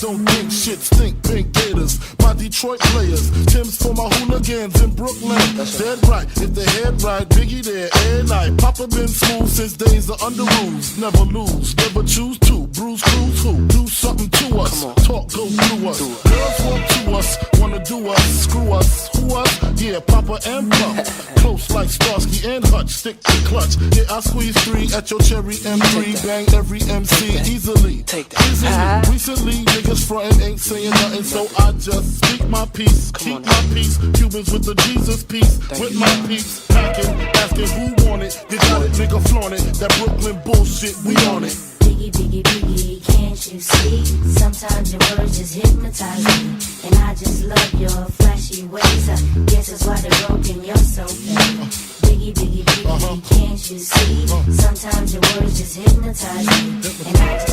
don't think shit, stink pink gators. My Detroit players, Tim's for my hooligans in Brooklyn. Dead right, if they head right, Biggie there, every night. Papa been smooth since days of under rules. Never lose, never choose to. Bruise, cruise, who? Do something to us. Talk, go through us. Girls want to us, wanna do us, screw us. Who us? Yeah, Papa and Pump. Close like Starsky and Hutch, stick to clutch. Yeah, I squeeze 3 at your cherry M3. Bang every MC easily. Easily. Recently, niggas frontin' ain't saying nothing, so I just speak my peace. Keep my peace. Cubans with the Jesus peace. With my peace. Packing, asking who want it. They got it, nigga flaunt it. That Brooklyn bullshit, we on it. Biggie, biggie, biggie, can't you see? Sometimes your words just hypnotize me. And I just love your flashy ways. I guess that's why they're broken, you're so fake. Biggie, biggie, biggie, can't you see? Sometimes your words just hypnotize me. And I just